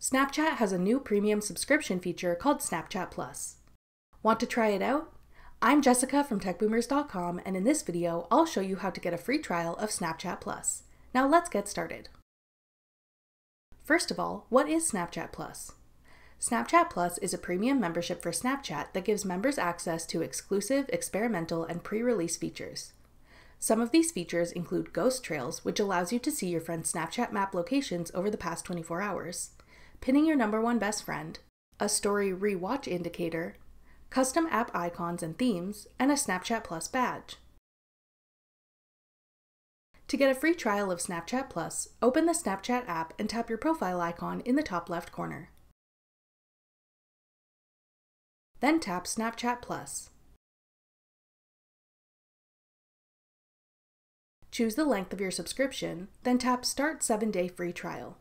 Snapchat has a new premium subscription feature called Snapchat Plus. Want to try it out? I'm Jessica from techboomers.com, and in this video, I'll show you how to get a free trial of Snapchat Plus. Now let's get started. First of all, what is Snapchat Plus? Snapchat Plus is a premium membership for Snapchat that gives members access to exclusive, experimental, and pre-release features. Some of these features include Ghost Trails, which allows you to see your friend's Snapchat map locations over the past 24 hours, pinning your #1 best friend, a story Rewatch indicator, custom app icons and themes, and a Snapchat Plus badge. To get a free trial of Snapchat Plus, open the Snapchat app and tap your profile icon in the top left corner. Then tap Snapchat Plus. Choose the length of your subscription, then tap Start 7-Day Free Trial.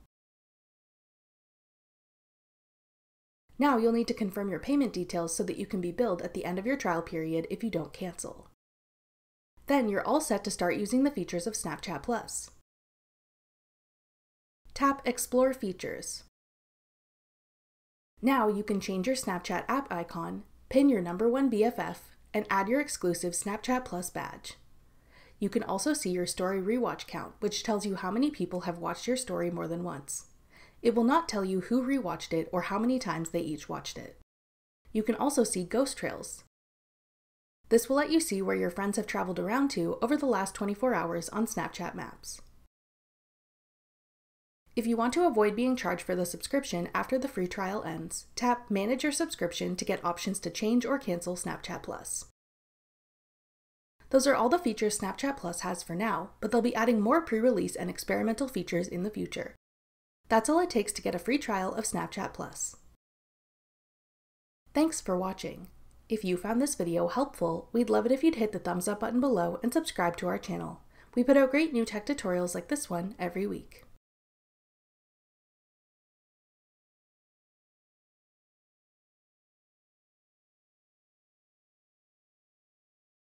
Now you'll need to confirm your payment details so that you can be billed at the end of your trial period if you don't cancel. Then you're all set to start using the features of Snapchat Plus. Tap Explore Features. Now you can change your Snapchat app icon, pin your #1 BFF, and add your exclusive Snapchat Plus badge. You can also see your story rewatch count, which tells you how many people have watched your story more than once. It will not tell you who rewatched it or how many times they each watched it. You can also see Ghost Trails. This will let you see where your friends have traveled around to over the last 24 hours on Snapchat Maps. If you want to avoid being charged for the subscription after the free trial ends, tap Manage Your Subscription to get options to change or cancel Snapchat Plus. Those are all the features Snapchat Plus has for now, but they'll be adding more pre-release and experimental features in the future. That's all it takes to get a free trial of Snapchat Plus. Thanks for watching. If you found this video helpful, we'd love it if you'd hit the thumbs up button below and subscribe to our channel. We put out great new tech tutorials like this one every week.